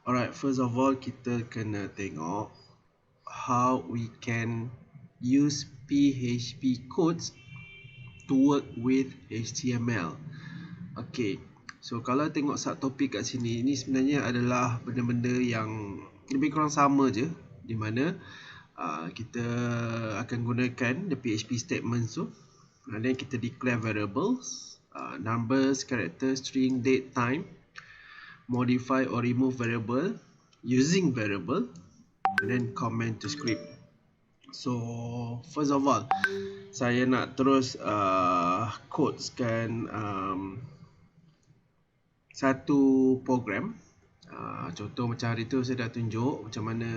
Alright, first of all kita kena tengok how we can use PHP codes to work with HTML. Okay, so kalau tengok subtopik kat sini, ini sebenarnya adalah benda-benda yang lebih kurang sama je, di mana kita akan gunakan the PHP statements tu, and then kita declare variables, numbers, character, string, date, time, modify or remove variable using variable, and then comment to script. So first of all, saya nak terus codeskan satu program. Contoh macam hari tu saya dah tunjuk macam mana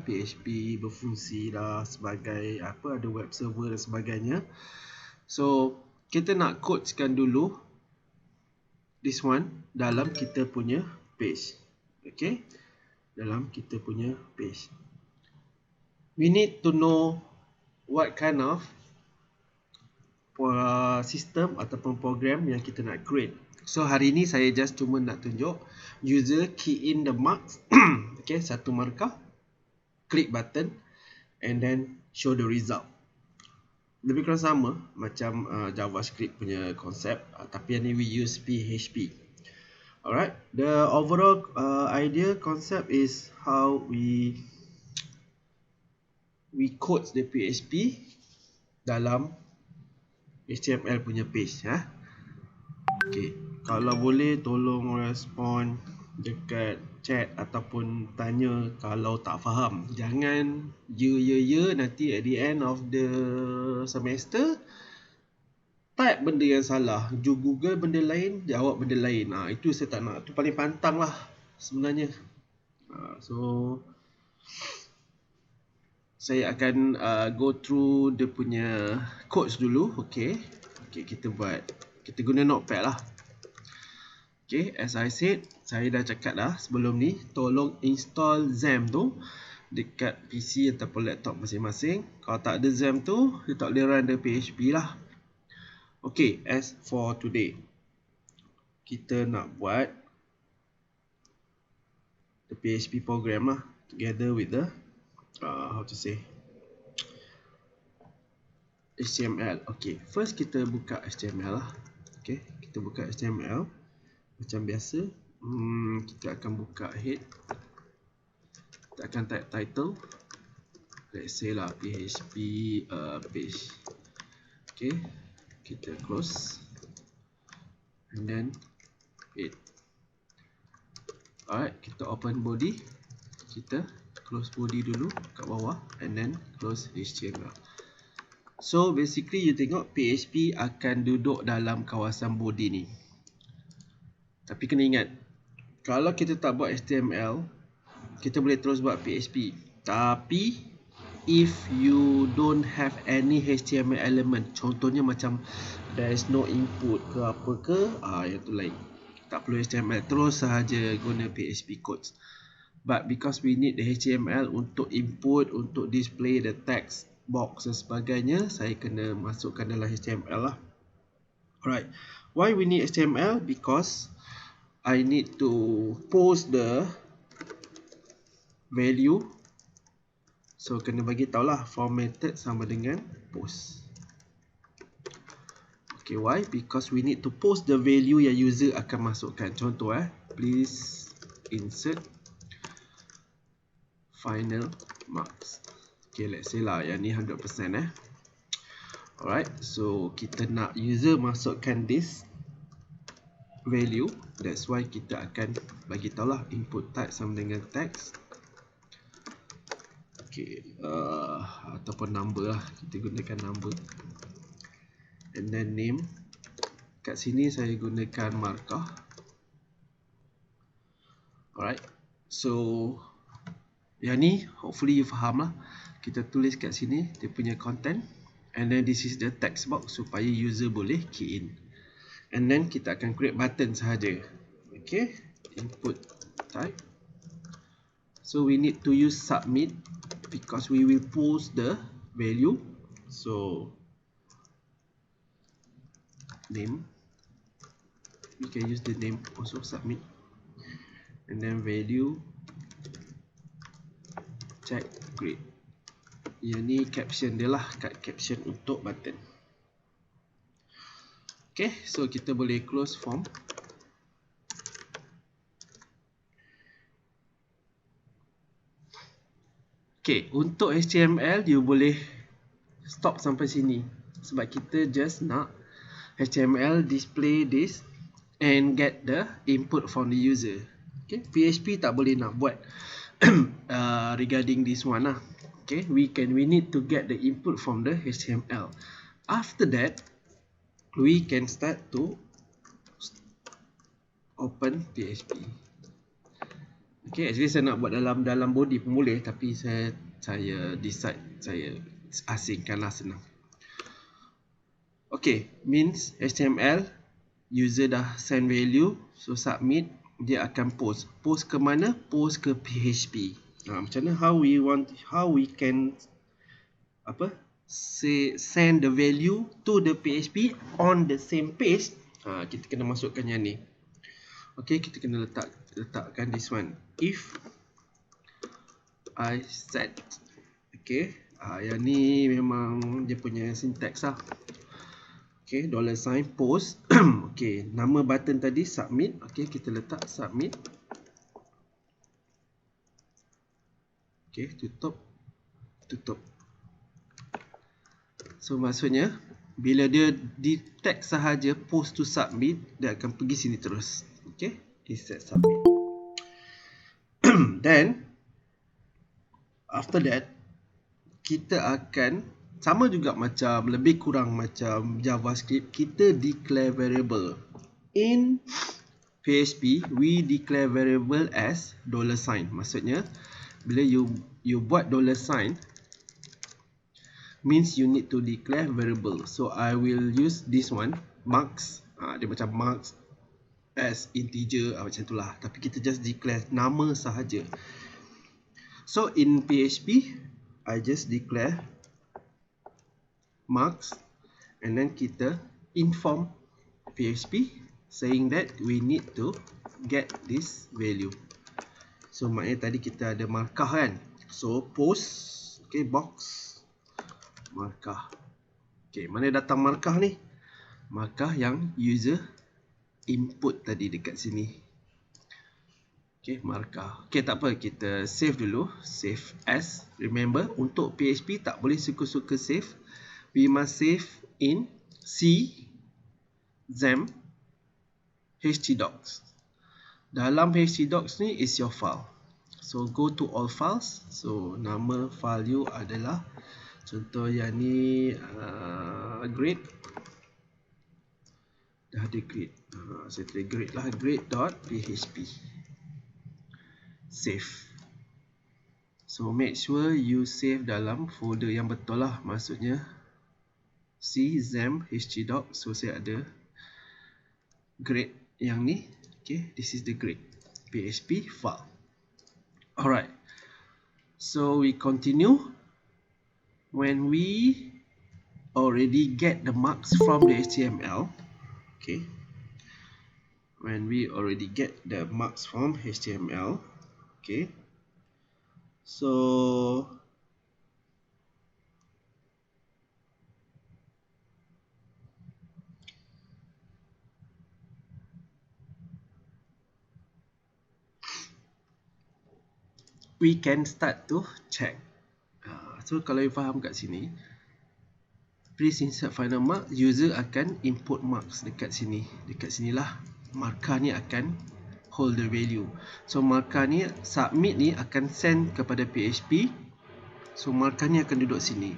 PHP berfungsi lah sebagai ada web server dan sebagainya. So kita nak codeskan dulu this one dalam kita punya page. Okay, dalam kita punya page. We need to know what kind of sistem ataupun program yang kita nak create. So hari ni saya just cuma nak tunjuk user key in the marks. Okay, satu markah, click button and then show the result. Lebih kurang sama macam JavaScript punya konsep, tapi yang ni we use PHP. Alright, the overall idea concept is how we code the PHP dalam HTML punya page. Okay, kalau boleh tolong respon dekat chat ataupun tanya kalau tak faham. Jangan nanti at the end of the semester type benda yang salah, Google benda lain, jawab benda lain. Itu saya tak nak. Itu paling pantang lah sebenarnya. So saya akan go through dia punya codes dulu. Okay, kita guna notepad lah. Okay, as I said, saya dah cakap dah sebelum ni, tolong install XAMPP tu dekat PC ataupun laptop masing-masing. Kalau tak ada XAMPP tu, dia tak boleh run the PHP lah. Okay, as for today, kita nak buat the PHP program lah, together with the HTML. Okay, first kita buka HTML lah. Okay, kita buka HTML macam biasa. Kita akan buka head, kita akan type title, let's say lah PHP page. Okay, kita close and then head. Alright, kita open body, kita close body dulu kat bawah and then close HTML. So basically you tengok PHP akan duduk dalam kawasan body ni. Tapi kena ingat, kalau kita tak buat HTML, kita boleh terus buat PHP. Tapi if you don't have any HTML element, contohnya macam there is no input ke apa ke, yang tu lain. Tak perlu HTML, terus sahaja guna PHP codes. But because we need the HTML untuk input, untuk display the text box dan sebagainya, saya kena masukkan dalam HTML lah. Alright, why we need HTML? Because I need to post the value. So kena bagi tahu lah formatted sama dengan post. Okay, why? Because we need to post the value yang user akan masukkan. Contoh please insert final marks. Okay, let's say lah yang ni 100%. Alright, so kita nak user masukkan this value. That's why kita akan bagi tahu lah input type sama dengan text. Okay, ataupun number lah, kita gunakan number. And then name, kat sini saya gunakan markah. Alright, so yang ni hopefully you faham lah. Kita tulis kat sini dia punya content, and then this is the text box supaya user boleh key in. And then kita akan create button sahaja. Okay, input type. So we need to use submit because we will post the value. So name, we can use the name also, submit, and then value check grade. Yang ni caption dia lah, kat caption untuk button. Okay, so kita boleh close form. Okay, untuk HTML you boleh stop sampai sini sebab kita just nak HTML display this and get the input from the user. Okay, PHP tak boleh nak buat regarding this one lah. Okay, we need to get the input from the HTML. After that, we can start to open PHP. Okay, actually saya nak buat dalam body pun boleh, tapi saya decide saya asingkanlah, senang. Okay, means HTML user dah send value, so submit, dia akan post. Post ke mana? Post ke PHP. Macam mana how we can send the value to the PHP on the same page. Kita kena masukkan yang ni. Okay, kita kena letakkan this one. If I set. Okay, yang ni memang dia punya syntax lah. Okay, $sign post. Okay, nama button tadi submit. Okay, kita letak submit. Okay, tutup. So maksudnya bila dia di tag sahaja post to submit, dia akan pergi sini terus. Okay, set submit. Then after that, kita akan sama juga macam, lebih kurang macam JavaScript, kita declare variable. In PHP, we declare variable as $sign. Maksudnya bila you buat $sign means you need to declare variable. So I will use this one, marks. Dia macam marks as integer, macam itulah. Tapi kita just declare nama sahaja. So in PHP, I just declare marks and then kita inform PHP saying that we need to get this value. So maknanya tadi kita ada markah kan. So post, okay, box markah. Okay, mana datang markah ni? Markah yang user input tadi dekat sini. Okay, markah. Okay, tak apa, kita save dulu. Save as. Remember, untuk PHP tak boleh suka-suka save. We must save in C, XAMPP, htdocs. Dalam htdocs ni is your file. So go to all files. So nama file you adalah, contoh yang ni grade. Dah ada grade. Saya tulis grade lah, grade.php. Save. So make sure you save dalam folder yang betul lah. Maksudnya C, XAMPP, htdocs. So saya ada grade yang ni. Okay, this is the grade PHP file. Alright, so we continue. When we already get the marks from the HTML, okay, when we already get the marks from HTML, okay, so we can start to check. So kalau you faham kat sini, please insert final mark, user akan input marks dekat sini. Dekat sinilah markah ni akan hold the value. So markah ni, submit ni akan send kepada PHP. So markah ni akan duduk sini.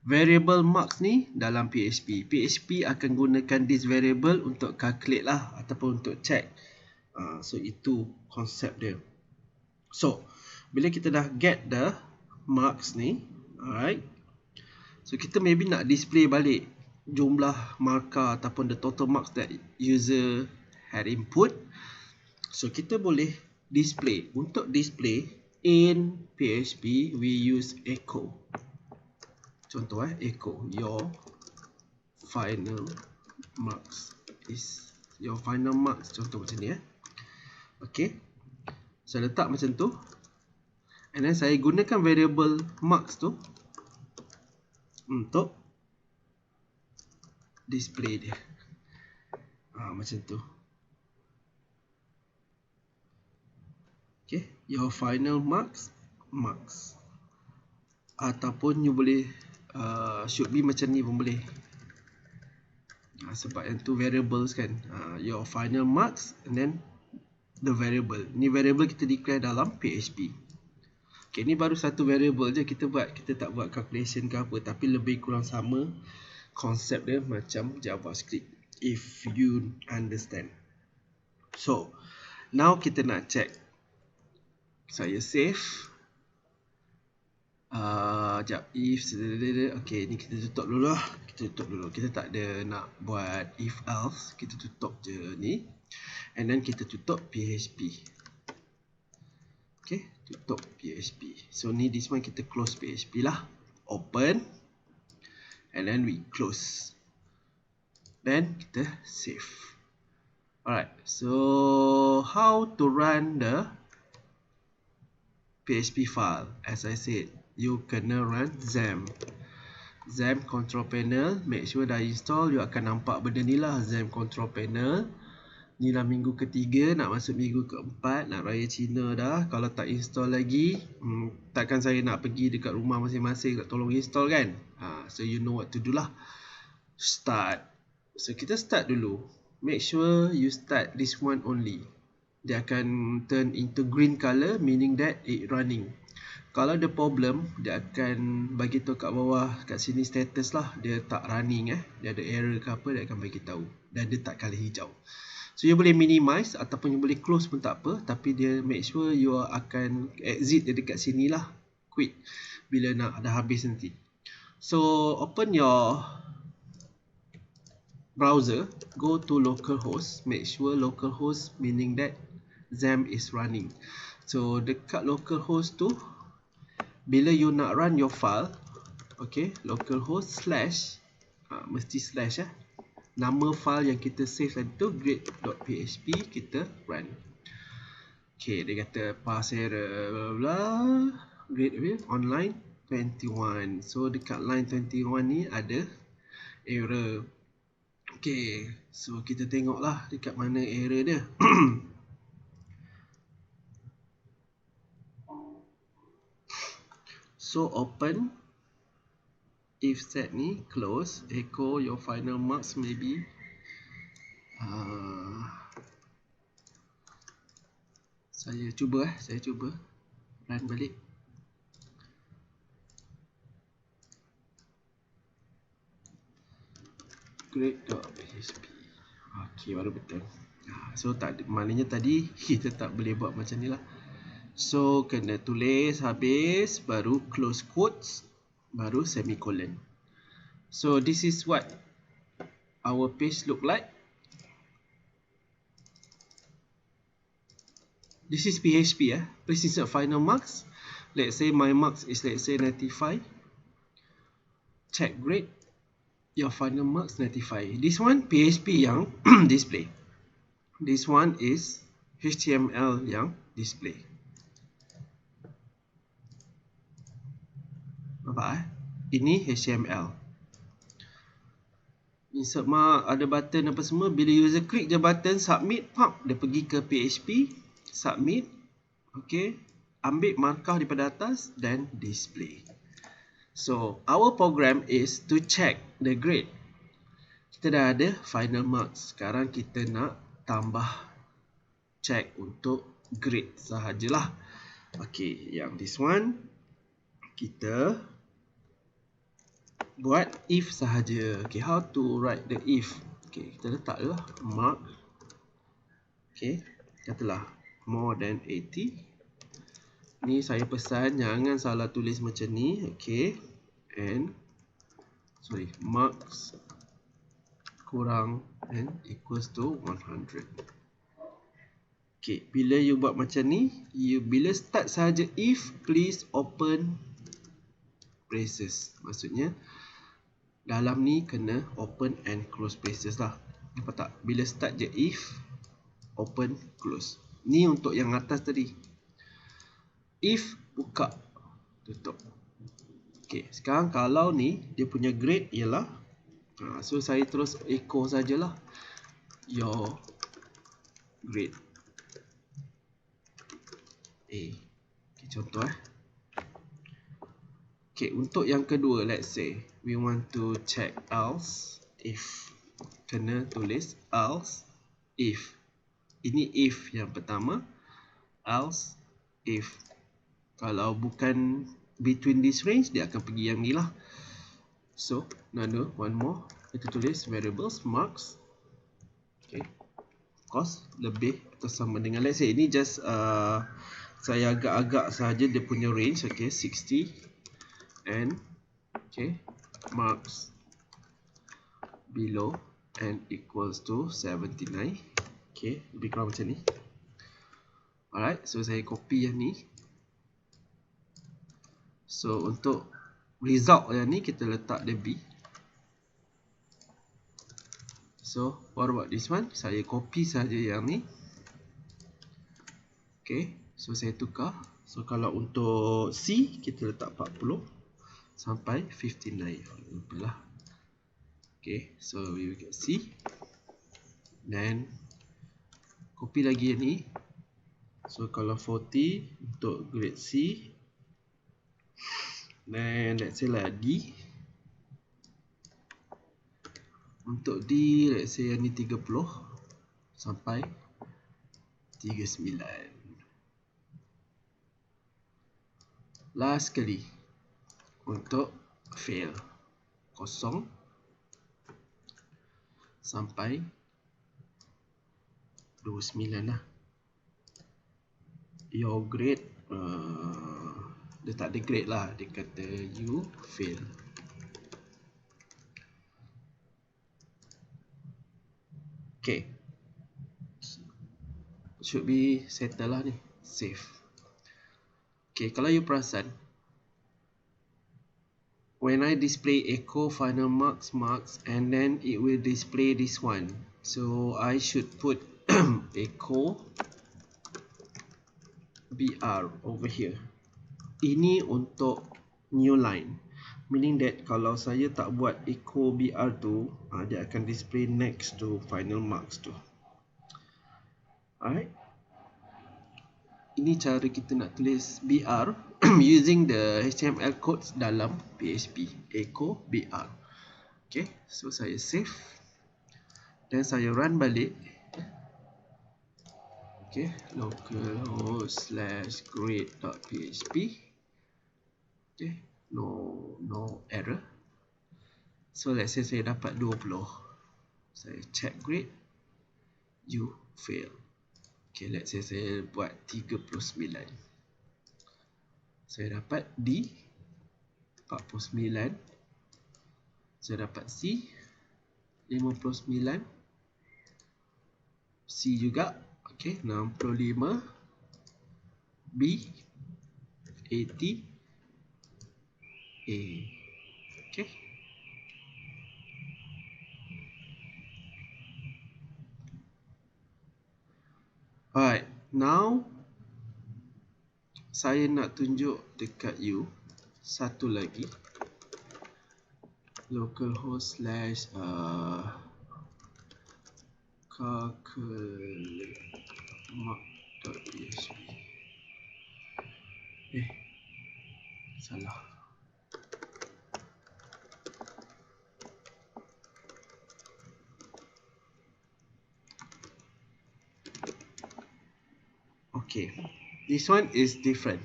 Variable marks ni dalam PHP. PHP akan gunakan this variable untuk calculate lah, ataupun untuk check. So itu konsep dia. So bila kita dah get the marks ni, alright, so kita maybe nak display balik jumlah markah ataupun the total marks that user had input. So kita boleh display. Untuk display in PHP, we use echo. Contoh echo your final marks is your final marks. Contoh macam ni Okay, so letak macam tu. And then saya gunakan variable marks tu untuk display dia. Macam tu. Okay, your final marks ataupun you boleh should be macam ni pun boleh. Sebab yang tu variables kan. Your final marks and then the variable. Ni variable kita declare dalam PHP. Okay, ni baru satu variable je kita buat. Kita tak buat calculation ke apa, tapi lebih kurang sama konsep dia macam JavaScript, if you understand. So, now kita nak check. Saya save. Sekejap, if. Okay, ni kita tutup dulu lah. Kita tak ada nak buat if else. Kita tutup je ni. And then kita tutup PHP. Okay, tutup PHP. So ni this one kita close PHP lah. Open. And then we close. Then kita save. Alright, so how to run the PHP file? As I said, you kena run XAMPP. XAMPP control panel. Make sure dah install. You akan nampak benda ni lah, XAMPP control panel. Ni lah minggu ketiga, nak masuk minggu keempat, nak raya Cina dah. Kalau tak install lagi, takkan saya nak pergi dekat rumah masing-masing nak tolong install kan. So you know what to do lah. Start. So kita start dulu. Make sure you start this one only. Dia akan turn into green color, meaning that it running. Kalau ada problem, dia akan bagi tahu kat bawah, kat sini status lah, dia tak running dia ada error ke apa, dia akan bagi tahu. Dan dia tak color hijau. So you boleh minimize ataupun you boleh close pun tak apa, tapi dia make sure you akan exit dia dekat sini lah, quit bila nak dah habis nanti. So open your browser, go to localhost, make sure localhost meaning that XAMPP is running. So dekat localhost tu, bila you nak run your file, okay, localhost slash, mesti slash nama file yang kita save tadi tu grade.php, kita run. Okay, dia kata pass error bla bla, grade online 21. So dekat line 21 ni ada error. Okay, so kita tengoklah dekat mana error dia. So open if set ni, close, echo your final marks maybe. Saya cuba run balik. Grade.php. Okay, baru betul. So tak, maknanya tadi kita tak boleh buat macam ni lah. So kena tulis habis, baru close quotes, baru semicolon. So this is what our page look like. This is PHP Please insert final marks. Let's say my marks is, let's say 95. Check grade. Your final marks 95. This one PHP yang display. This one is HTML yang display. Nampak Ini HTML. Insert mark, ada button apa semua. Bila user klik je button submit, pop, dia pergi ke PHP, submit. Okay, ambil markah daripada atas dan display. So our program is to check the grade. Kita dah ada final marks. Sekarang kita nak tambah check untuk grade sahajalah. Okay, yang this one kita buat if sahaja. Okay, how to write the if? Okay, kita letaklah mark. Okay, katalah more than 80. Ni saya pesan jangan salah tulis macam ni. Okay, and sorry, marks kurang and equals to 100. Okay, bila you buat macam ni, bila start sahaja if, please open braces. Maksudnya dalam ni kena open and close braces lah. Nampak tak? Bila start je if, open, close. Ni untuk yang atas tadi. If buka, tutup. Okay, sekarang kalau ni dia punya grade ialah so saya terus echo sajalah your grade A. Okay, contoh Okay, untuk yang kedua, let's say we want to check else if. Kena tulis else if. Ini if yang pertama. Else if. Kalau bukan between this range, dia akan pergi yang ni lah. So, another one more. Kita tulis variables marks. Okay. Of course, lebih atau sama dengan, let's say ini just saya agak-agak sahaja dia punya range. Okay, 60 and okay, marks below and equals to 79. Okay, lebih kurang macam ni. Alright, so saya copy yang ni. So untuk result yang ni kita letak dia B. So what about this one? Saya copy saja yang ni. Okay, so saya tukar. So kalau untuk C kita letak 40 sampai 59 lah. Okay, so we will get C. Then copy lagi yang ni. So kalau 40 untuk grade C. Then let's say lah D. Untuk D, let's say yang ni 30 sampai 39. Last kali untuk fail 0 sampai 29 lah. Your grade dia tak ada grade lah, dia kata you fail. Okay, should be settle lah ni, save. Okay, kalau you perasan, when I display echo final marks and then it will display this one. So I should put echo BR over here. Ini untuk new line, meaning that kalau saya tak buat echo BR tu, dia akan display next to final marks tu. Alright, ini cara kita nak tulis BR using the HTML codes dalam PHP, echo BR. Okay, so saya save dan saya run balik. Okay, localhost /grade.php. Okay, no error. So let's say saya dapat 20. Saya check grade, you fail. Okay, let's say saya buat 39. Saya dapat D 49. Saya dapat C 59. C juga. Okay, 65. B 80. A. Okay. Alright, now saya nak tunjuk dekat you satu lagi. Localhost calculate mark.php. Salah. Okay, this one is different.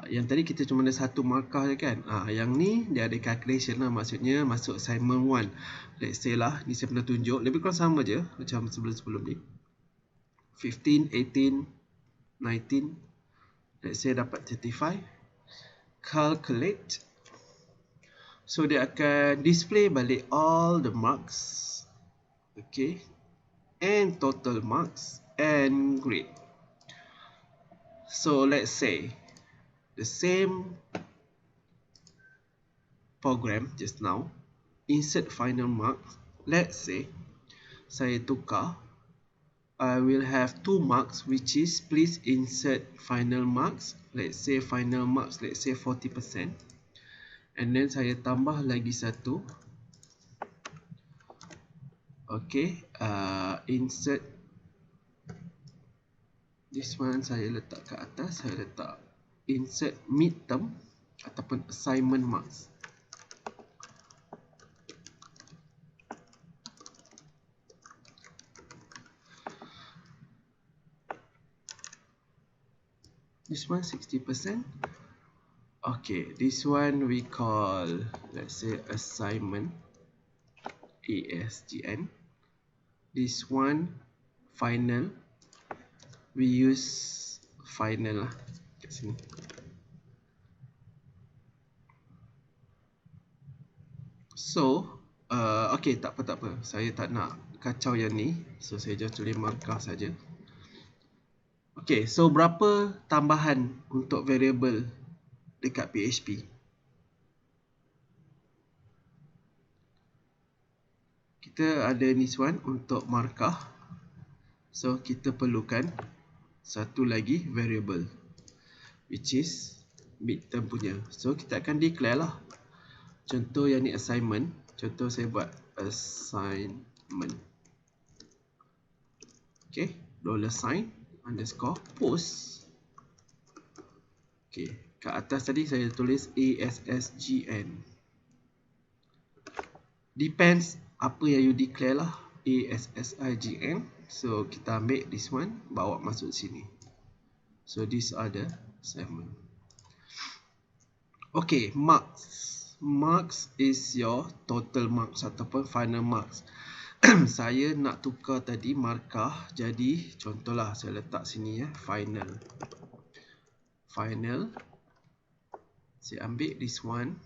Yang tadi kita cuma ada satu markah je kan. Yang ni dia ada calculation lah, maksudnya masuk assignment 1. Let's say lah, ni saya pernah tunjuk, lebih kurang sama je macam sebelum ni. 15, 18, 19. Let's say dapat 35. Calculate. So dia akan display balik all the marks. Okay. And total marks and grade. So let's say the same program just now, insert final marks. Let's say saya tukar I will have 2 marks, which is please insert final marks. Let's say final marks, let's say 40%. And then saya tambah lagi satu. Okay, insert this one, saya letak ke atas, saya letak insert midterm ataupun assignment marks. This one 60%. Okay, this one we call, let's say, assignment, ASGN. This one final, we use final lah kat sini. So okay, tak apa, saya tak nak kacau yang ni, so saya just tulis markah saja. Okay, so berapa tambahan untuk variable dekat PHP? Kita ada this one untuk markah, so kita perlukan satu lagi variable, which is midterm punya. So kita akan declare lah. Contoh yang ni assignment, contoh saya buat assignment. Okay, $sign underscore post. Okay, kat atas tadi saya tulis ASSGN. Depends apa yang you declare lah, ASSIGN. So kita ambil this one, bawa masuk sini. So these are the assignment. Okay, marks. Marks is your total marks ataupun final marks. Saya nak tukar tadi markah, jadi contohlah saya letak sini ya, final. Final, saya ambil this one,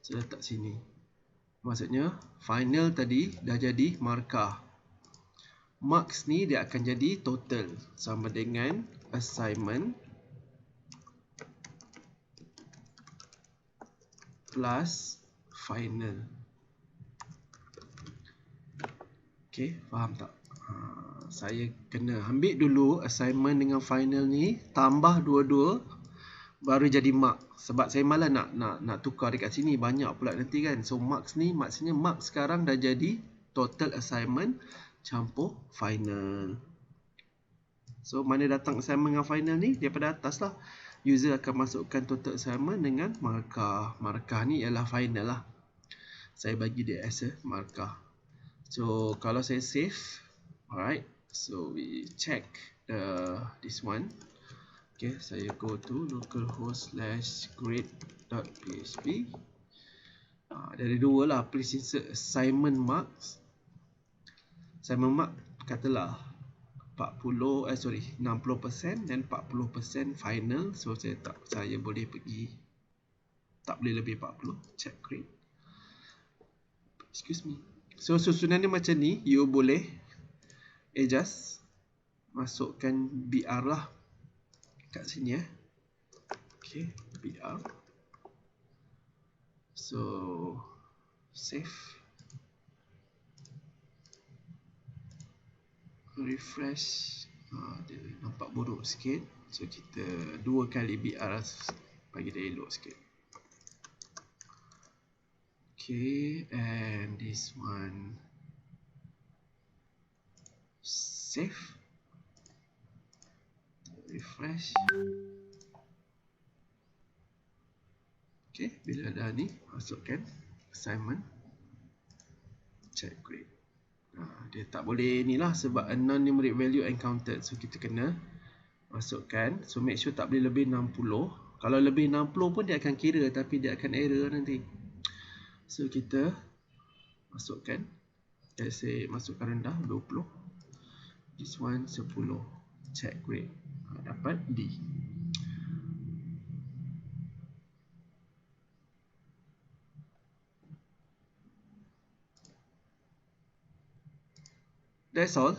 saya letak sini. Maksudnya final tadi dah jadi markah. Marks ni dia akan jadi total, sama dengan assignment plus final. Okay, faham tak? Saya kena ambil dulu assignment dengan final ni, tambah dua-dua, baru jadi mark. Sebab saya malah nak tukar dekat sini, banyak pula nanti kan. So marks ni maksudnya marks sekarang dah jadi total assignment campur final. So mana datang assignment dengan final ni? Daripada atas lah. User akan masukkan total assignment dengan markah. Markah ni ialah final lah. Saya bagi dia as a markah. So kalau saya save, alright, so we check this one. Okay, saya go to localhost/grade.php. Dari dua lah, please insert assignment marks. Assignment mark katalah 60% dan 40% final. So saya boleh pergi, tak boleh lebih 40, check grade. Excuse me. So susunannya macam ni, you boleh adjust, masukkan BR lah kat sini ya. Okay, BR. So save, refresh. Dia nampak buruk sikit, so kita 2 kali BR bagi dia elok sikit. Okay, and this one save, refresh. Okay, bila dah ni, masukkan assignment, check grade. Dia tak boleh ni lah sebab a non-numeric value encountered, so kita kena masukkan. So make sure tak boleh lebih 60. Kalau lebih 60 pun dia akan kira, tapi dia akan error nanti. So kita masukkan, let's say masukkan rendah 20, this one 10, check grade, dapat D. That's all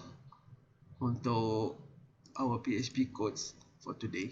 untuk our PHP codes for today.